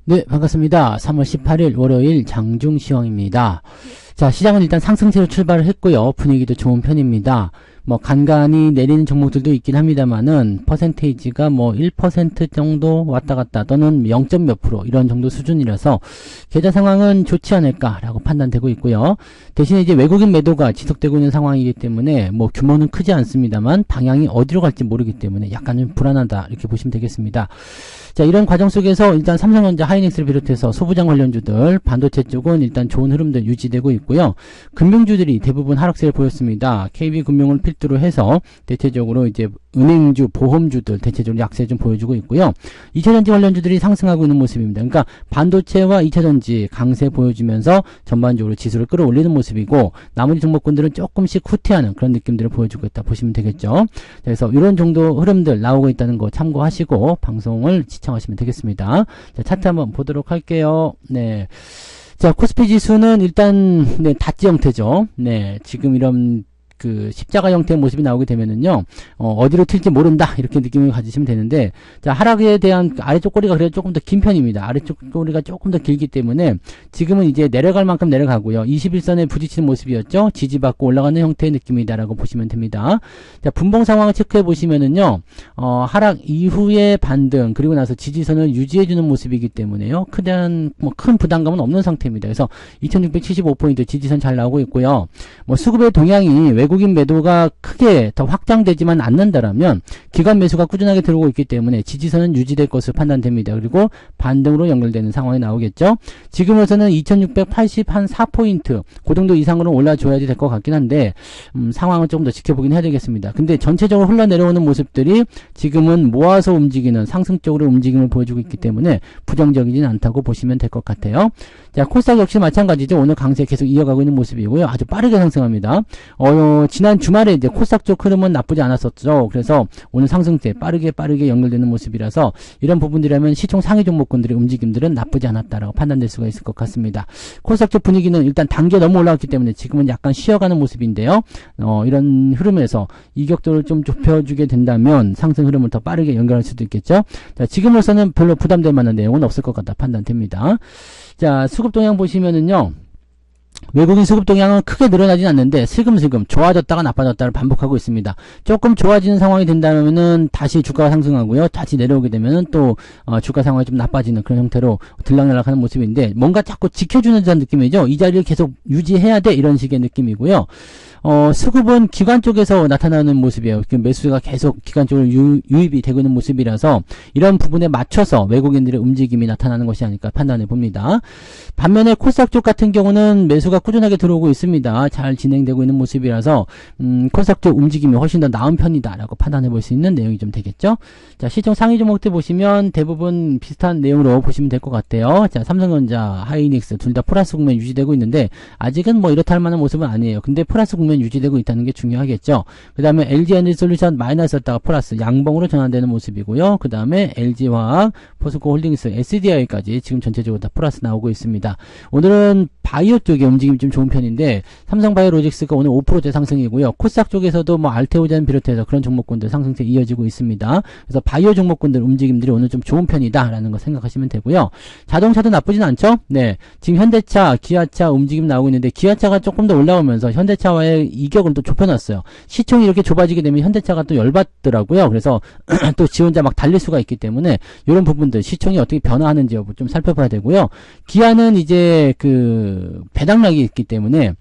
네, 반갑습니다. 3월 18일 월요일 장중시황입니다. 자, 시장은 일단 상승세로 출발을 했고요. 분위기도 좋은 편입니다. 뭐 간간히 내리는 종목들도 있긴 합니다만은 퍼센테이지가 뭐 1% 정도 왔다 갔다 또는 0. 몇 프로 이런 정도 수준이라서 계좌 상황은 좋지 않을까라고 판단되고 있고요. 대신에 이제 외국인 매도가 지속되고 있는 상황이기 때문에 뭐 규모는 크지 않습니다만 방향이 어디로 갈지 모르기 때문에 약간 좀 불안하다 이렇게 보시면 되겠습니다. 자, 이런 과정 속에서 일단 삼성전자, 하이닉스를 비롯해서 소부장 관련주들, 반도체 쪽은 일단 좋은 흐름들 유지되고 있고요. 금융주들이 대부분 하락세를 보였습니다. KB금융을 필두로 해서 대체적으로 이제 은행주, 보험주들 대체적으로 약세 좀 보여주고 있고요. 2차전지 관련주들이 상승하고 있는 모습입니다. 그러니까 반도체와 2차전지 강세 보여주면서 전반적으로 지수를 끌어올리는 모습이고 나머지 종목군들은 조금씩 후퇴하는 그런 느낌들을 보여주고 있다 보시면 되겠죠. 그래서 이런 정도 흐름들 나오고 있다는 거 참고하시고 방송을 시청하시면 되겠습니다. 자, 차트 한번 보도록 할게요. 네. 자, 코스피 지수는 일단 네, 다지 형태죠. 네, 지금 이런 그 십자가 형태의 모습이 나오게 되면은요, 어디로 튈지 모른다 이렇게 느낌을 가지시면 되는데, 자, 하락에 대한 아래쪽 꼬리가 그래도 조금 더 긴 편입니다. 아래쪽 꼬리가 조금 더 길기 때문에 지금은 이제 내려갈 만큼 내려가고요. 21선에 부딪히는 모습이었죠. 지지받고 올라가는 형태의 느낌이다라고 보시면 됩니다. 자, 분봉 상황을 체크해 보시면은요, 하락 이후의 반등 그리고 나서 지지선을 유지해주는 모습이기 때문에요. 큰 부담감은 없는 상태입니다. 그래서 2675포인트 지지선 잘 나오고 있고요. 뭐 수급의 동향이 외국인 매도가 크게 더 확장되지만 않는다라면 기관 매수가 꾸준하게 들어오고 있기 때문에 지지선은 유지될 것으로 판단됩니다. 그리고 반등으로 연결되는 상황이 나오겠죠. 지금으로서는 2684포인트 그 정도 이상으로 올라줘야지 될 것 같긴 한데 상황을 조금 더 지켜보긴 해야 되겠습니다. 근데 전체적으로 흘러내려오는 모습들이 지금은 모아서 움직이는 상승적으로 움직임을 보여주고 있기 때문에 부정적이진 않다고 보시면 될 것 같아요. 자, 코스닥 역시 마찬가지죠. 오늘 강세 계속 이어가고 있는 모습이고요. 아주 빠르게 상승합니다. 지난 주말에 이제 코스닥 쪽 흐름은 나쁘지 않았었죠. 그래서 오늘 상승세 빠르게 연결되는 모습이라서 이런 부분들이라면 시총 상위 종목군들의 움직임들은 나쁘지 않았다라고 판단될 수가 있을 것 같습니다. 코스닥 쪽 분위기는 일단 단계 넘어 올라왔기 때문에 지금은 약간 쉬어가는 모습인데요. 이런 흐름에서 이격도를 좀 좁혀주게 된다면 상승 흐름을 더 빠르게 연결할 수도 있겠죠. 자, 지금으로서는 별로 부담될 만한 내용은 없을 것 같다 판단됩니다. 자, 수급 동향 보시면은요. 외국인 수급 동향은 크게 늘어나진 않는데 슬금슬금 좋아졌다가 나빠졌다를 반복하고 있습니다. 조금 좋아지는 상황이 된다면은 다시 주가가 상승하고요. 다시 내려오게 되면은 또 주가 상황이 좀 나빠지는 그런 형태로 들락날락하는 모습인데 뭔가 자꾸 지켜주는 듯한 느낌이죠. 이 자리를 계속 유지해야 돼 이런 식의 느낌이고요. 수급은 기관 쪽에서 나타나는 모습이에요. 매수가 계속 기관 쪽으로 유입이 되고 있는 모습이라서 이런 부분에 맞춰서 외국인들의 움직임이 나타나는 것이 아닐까 판단해 봅니다. 반면에 코스닥 쪽 같은 경우는 매수가 꾸준하게 들어오고 있습니다. 잘 진행되고 있는 모습이라서 코스닥 쪽 움직임이 훨씬 더 나은 편이다라고 판단해 볼 수 있는 내용이 좀 되겠죠. 자, 시총 상위 종목들 보시면 대부분 비슷한 내용으로 보시면 될 것 같아요. 자, 삼성전자, 하이닉스 둘 다 플러스 국면 유지되고 있는데 아직은 뭐 이렇다 할 만한 모습은 아니에요. 근데 플러스 국면 유지되고 있다는 게 중요하겠죠. 그 다음에 LG에너지솔루션 마이너스였다가 플러스 양봉으로 전환되는 모습이고요. 그 다음에 LG화학, 포스코홀딩스, SDI까지 지금 전체적으로 다 플러스 나오고 있습니다. 오늘은 바이오 쪽에 움직임이 좀 좋은 편인데 삼성바이오로직스가 오늘 5%대 상승이고요. 코스닥 쪽에서도 뭐 알테오젠 비롯해서 그런 종목군들 상승세 이어지고 있습니다. 그래서 바이오 종목군들 움직임들이 오늘 좀 좋은 편이다라는 거 생각하시면 되고요. 자동차도 나쁘진 않죠. 네, 지금 현대차, 기아차 움직임 나오고 있는데 기아차가 조금 더 올라오면서 현대차와의 이격을 또 좁혀놨어요. 시총이 이렇게 좁아지게 되면 현대차가 또 열받더라고요. 그래서 또 지 혼자 막 달릴 수가 있기 때문에 이런 부분들 시총이 어떻게 변화하는지 여부 좀 살펴봐야 되고요. 기아는 이제 배당락이 있기 때문에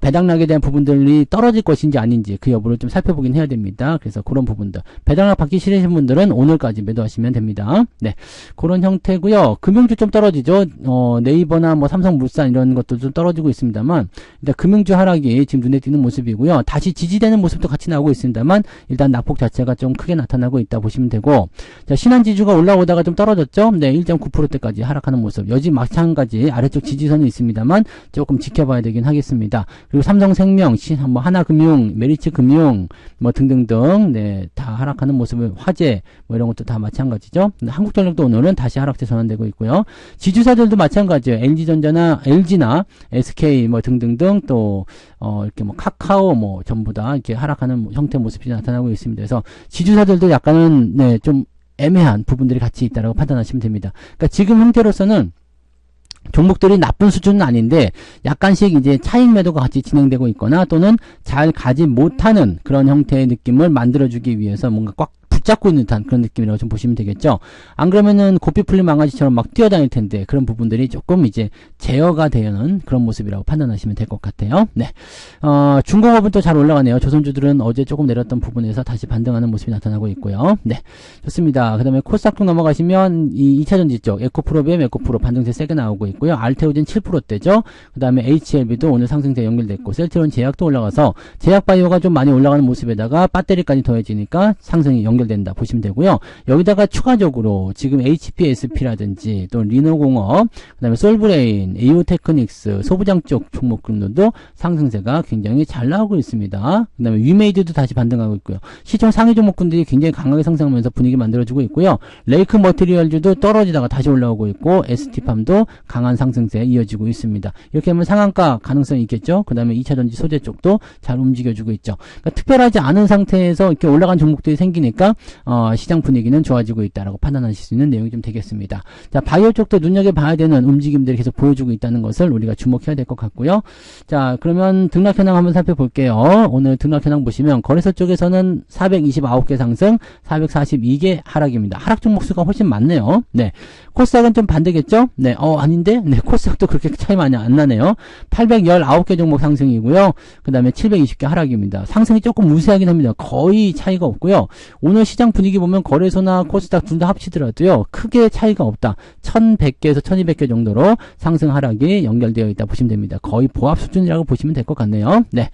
배당락에 대한 부분들이 떨어질 것인지 아닌지 그 여부를 좀 살펴보긴 해야 됩니다. 그래서 그런 부분들 배당락 받기 싫으신 분들은 오늘까지 매도하시면 됩니다. 네, 그런 형태고요. 금융주 좀 떨어지죠. 네이버나 뭐 삼성물산 이런 것도 좀 떨어지고 있습니다만 일단 금융주 하락이 지금 눈에 띄는 모습이고요. 다시 지지되는 모습도 같이 나오고 있습니다만 일단 낙폭 자체가 좀 크게 나타나고 있다 보시면 되고, 자, 신한지주가 올라오다가 좀 떨어졌죠. 네, 1.9%대까지 하락하는 모습. 여지 마찬가지 아래쪽 지지선은 있습니다만 조금 지켜봐야 되긴 하겠습니다. 그리고 삼성생명, 뭐 하나금융, 메리츠금융 뭐 등등등 네, 다 하락하는 모습을 화재 뭐 이런 것도 다 마찬가지죠. 한국전력도 오늘은 다시 하락세 전환되고 있고요. 지주사들도 마찬가지예요. LG나 SK 뭐 등등등 또 이렇게 뭐 카카오 뭐 전부 다 이렇게 하락하는 형태 모습이 나타나고 있습니다. 그래서 지주사들도 약간은 네, 좀 애매한 부분들이 같이 있다라고 판단하시면 됩니다. 그러니까 지금 형태로서는 종목들이 나쁜 수준은 아닌데 약간씩 이제 차익 매도가 같이 진행되고 있거나 또는 잘 가지 못하는 그런 형태의 느낌을 만들어주기 위해서 뭔가 꽉 붙잡고 있는 듯한 그런 느낌이라고 좀 보시면 되겠죠. 안 그러면은 고삐 풀린 망아지처럼 막 뛰어다닐 텐데 그런 부분들이 조금 이제 제어가 되는 그런 모습이라고 판단하시면 될 것 같아요. 네. 중공업은 또 잘 올라가네요. 조선주들은 어제 조금 내렸던 부분에서 다시 반등하는 모습이 나타나고 있고요. 네. 좋습니다. 그 다음에 코스닥 쪽 넘어가시면 이 2차전지 쪽 에코프로비엠 에코프로 반등세 세게 나오고 있고요. 알테오젠 7%대죠. 그 다음에 HLB도 오늘 상승세 연결됐고 셀트리온 제약도 올라가서 제약바이오가 좀 많이 올라가는 모습에다가 배터리까지 더해지니까 상승이 연결된다 보시면 되고요. 여기다가 추가적으로 지금 HPSP라든지 또 리노공업, 그 다음에 솔브레인, 에이오테크닉스, 소부장 쪽 종목군들도 상승세가 굉장히 잘 나오고 있습니다. 그 다음에 위메이드도 다시 반등하고 있고요. 시총 상위 종목군들이 굉장히 강하게 상승하면서 분위기 만들어주고 있고요. 레이크 머티리얼즈도 떨어지다가 다시 올라오고 있고 ST팜도 강한 상승세에 이어지고 있습니다. 이렇게 하면 상한가 가능성이 있겠죠. 그 다음에 2차전지 소재 쪽도 잘 움직여주고 있죠. 그러니까 특별하지 않은 상태에서 이렇게 올라간 종목들이 생기니까 시장 분위기는 좋아지고 있다라고 판단하실 수 있는 내용이 좀 되겠습니다. 자, 바이오 쪽도 눈여겨봐야 되는 움직임들이 계속 보여주고 있다는 것을 우리가 주목해야 될 것 같고요. 자, 그러면 등락 현황 한번 살펴볼게요. 오늘 등락 현황 보시면 거래소 쪽에서는 429개 상승, 442개 하락입니다. 하락 종목 수가 훨씬 많네요. 네. 코스닥은 좀 반대겠죠? 네. 아닌데? 네. 코스닥도 그렇게 차이 많이 안 나네요. 819개 종목 상승이고요. 그 다음에 720개 하락입니다. 상승이 조금 우세하긴 합니다. 거의 차이가 없고요. 오늘 시장 분위기 보면 거래소나 코스닥 둘 다 합치더라도요. 크게 차이가 없다. 1100개에서 1200개 정도로 상승 하락이 연결되어 있다 보시면 됩니다. 거의 보합 수준이라고 보시면 될 것 같네요. 네.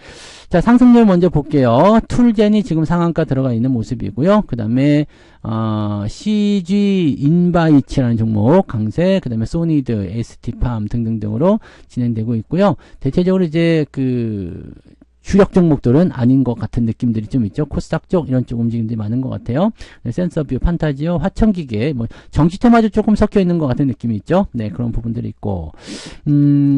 자, 상승률 먼저 볼게요. 툴젠이 지금 상한가 들어가 있는 모습이고요. 그 다음에 CG 인바이치라는 종목 강세, 그 다음에 소니드, ST팜 등등등으로 진행되고 있고요. 대체적으로 이제 주력 종목들은 아닌 것 같은 느낌들이 좀 있죠. 코스닥 쪽 이런 쪽 움직임들이 많은 것 같아요. 네, 센서뷰, 판타지오, 화천기계, 정치 테마도 조금 섞여 있는 것 같은 느낌이 있죠. 네, 그런 부분들이 있고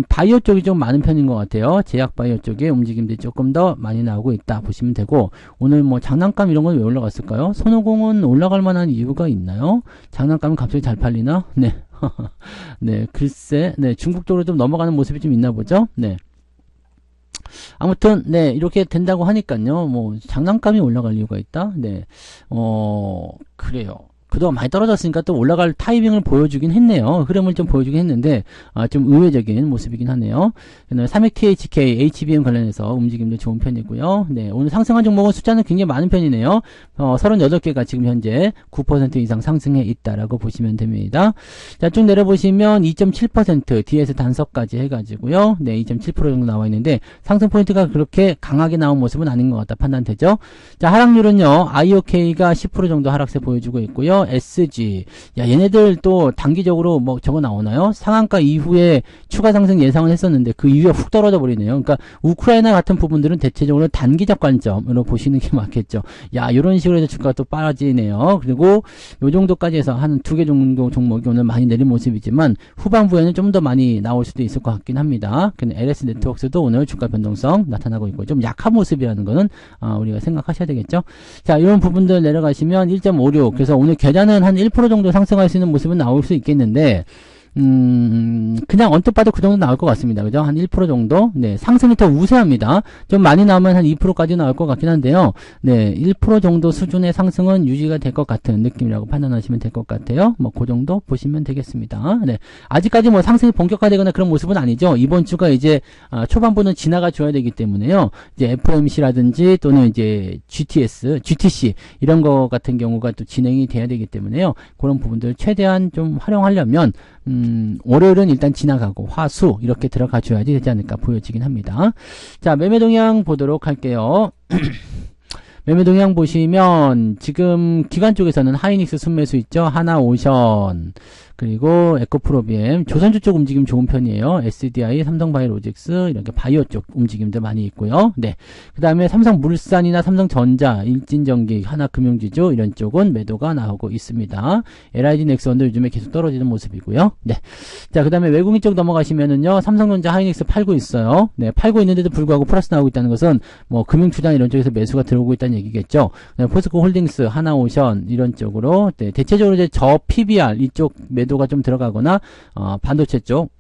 바이오 쪽이 좀 많은 편인 것 같아요. 제약 바이오 쪽에 움직임들이 조금 더 많이 나오고 있다 보시면 되고 오늘 장난감 이런 건 왜 올라갔을까요? 손오공은 올라갈 만한 이유가 있나요? 장난감은 갑자기 잘 팔리나? 네, 네, 글쎄, 네, 중국 쪽으로 좀 넘어가는 모습이 좀 있나 보죠. 네. 아무튼 네 이렇게 된다고 하니까요 장난감이 올라갈 이유가 있다. 네 그래요. 그동안 많이 떨어졌으니까 또 올라갈 타이밍을 보여주긴 했네요. 흐름을 좀 보여주긴 했는데 좀 의외적인 모습이긴 하네요. 그다음에 3XTK, HBM 관련해서 움직임도 좋은 편이고요. 네, 오늘 상승한 종목은 숫자는 굉장히 많은 편이네요. 38개가 지금 현재 9% 이상 상승해 있다라고 보시면 됩니다. 자, 쭉 내려보시면 2.7% 뒤에서 단석까지 해가지고요. 네, 2.7% 정도 나와 있는데 상승 포인트가 그렇게 강하게 나온 모습은 아닌 것 같다 판단되죠. 자, 하락률은요. IOK가 10% 정도 하락세 보여주고 있고요. SG. 야, 얘네들 또 단기적으로 저거 나오나요? 상한가 이후에 추가 상승 예상을 했었는데 그 이후에 훅 떨어져 버리네요. 그러니까 우크라이나 같은 부분들은 대체적으로 단기적 관점으로 보시는 게 맞겠죠. 야, 이런 식으로 해서 주가가 또 빠지네요. 그리고 요 정도까지 해서 한 2개 정도 종목이 오늘 많이 내린 모습이지만 후반부에는 좀 더 많이 나올 수도 있을 것 같긴 합니다. 근데 LS 네트워크스도 오늘 주가 변동성 나타나고 있고 좀 약한 모습이라는 거는 우리가 생각하셔야 되겠죠. 자, 이런 부분들 내려가시면 1.56 그래서 오늘 계좌는 한 1% 정도 상승할 수 있는 모습은 나올 수 있겠는데 그냥 언뜻 봐도 그 정도 나올 것 같습니다. 그죠? 한 1% 정도? 네, 상승이 더 우세합니다. 좀 많이 나오면 한 2%까지 나올 것 같긴 한데요. 네, 1% 정도 수준의 상승은 유지가 될 것 같은 느낌이라고 판단하시면 될 것 같아요. 그 정도 보시면 되겠습니다. 네. 아직까지 상승이 본격화되거나 그런 모습은 아니죠. 이번 주가 이제, 초반부는 지나가 줘야 되기 때문에요. 이제 FOMC라든지 또는 이제 GTC, 이런 거 같은 경우가 또 진행이 돼야 되기 때문에요. 그런 부분들 최대한 좀 활용하려면, 월요일은 일단 지나가고 화수 이렇게 들어가 줘야지 되지 않을까 보여지긴 합니다. 자, 매매 동향 보도록 할게요. 매매 동향 보시면 지금 기관 쪽에서는 하이닉스 순매수 있죠. 하나오션 그리고 에코프로비엠 조선주 쪽 움직임 좋은 편이에요. SDI, 삼성바이오로직스 이렇게 바이오 쪽 움직임도 많이 있고요. 네, 그 다음에 삼성물산이나 삼성전자, 일진전기, 하나금융지주 이런 쪽은 매도가 나오고 있습니다. LIG 넥슨도 요즘에 계속 떨어지는 모습이고요. 네, 자, 그 다음에 외국인 쪽 넘어가시면은요 삼성전자, 하이닉스 팔고 있어요. 네, 팔고 있는데도 불구하고 플러스 나오고 있다는 것은 금융투자 이런 쪽에서 매수가 들어오고 있다는 있다는 얘기겠죠. 포스코 홀딩스, 하나오션 이런 쪽으로 대체적으로 이제 저 PBR 이쪽 매도가 좀 들어가거나 반도체 쪽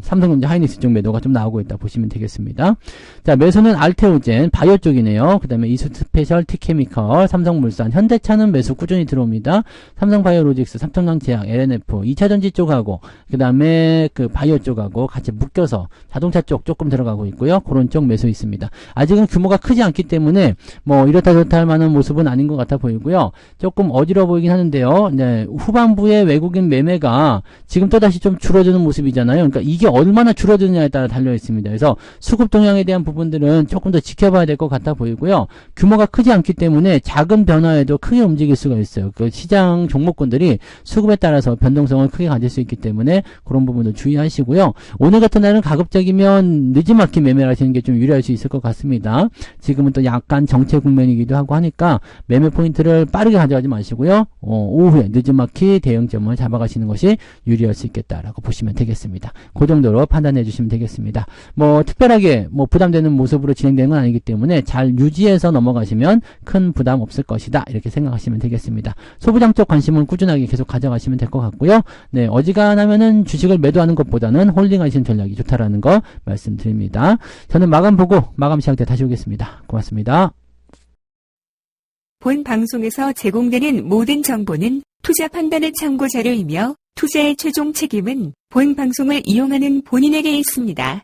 삼성전자 하이닉스 쪽 매도가 좀 나오고 있다 보시면 되겠습니다. 자, 매수는 알테오젠, 바이오 쪽이네요. 그 다음에 이스트스페셜, 티케미컬, 삼성물산, 현대차는 매수 꾸준히 들어옵니다. 삼성바이오로직스, 삼성전자제약, LNF, 2차전지 쪽하고, 그 다음에 그 바이오 쪽하고 같이 묶여서 자동차 쪽 조금 들어가고 있고요. 그런 쪽 매수 있습니다. 아직은 규모가 크지 않기 때문에 뭐 이렇다 저렇다 할 만한 모습은 아닌 것 같아 보이고요. 조금 어지러워 보이긴 하는데요. 네, 후반부에 외국인 매매가 지금 또다시 좀 줄어드는 모습이잖아요. 그러니까 이게 얼마나 줄어드느냐에 따라 달려 있습니다. 그래서 수급 동향에 대한 부분들은 조금 더 지켜봐야 될 것 같아 보이고요. 규모가 크지 않기 때문에 작은 변화에도 크게 움직일 수가 있어요. 그 시장 종목군들이 수급에 따라서 변동성을 크게 가질 수 있기 때문에 그런 부분도 주의하시고요. 오늘 같은 날은 가급적이면 늦지막히 매매를 하시는 게 좀 유리할 수 있을 것 같습니다. 지금은 또 약간 정체 국면이기도 하고 하니까 매매 포인트를 빠르게 가져가지 마시고요. 오후에 늦지막히 대형점을 잡아가시는 것이 유리할 수 있겠다라고 보시면 되겠습니다. 그 정도로 판단해 주시면 되겠습니다. 뭐 특별하게 뭐 부담되는 모습으로 진행되는 건 아니기 때문에 잘 유지해서 넘어가시면 큰 부담 없을 것이다 이렇게 생각하시면 되겠습니다. 소부장 쪽 관심은 꾸준하게 계속 가져가시면 될 것 같고요. 네, 어지간하면은 주식을 매도하는 것보다는 홀딩하시는 전략이 좋다라는 거 말씀드립니다. 저는 마감 보고 마감 시작 때 다시 오겠습니다. 고맙습니다. 본 방송에서 제공되는 모든 정보는 투자 판단의 참고 자료이며 투자의 최종 책임은 본 방송을 이용하는 본인에게 있습니다.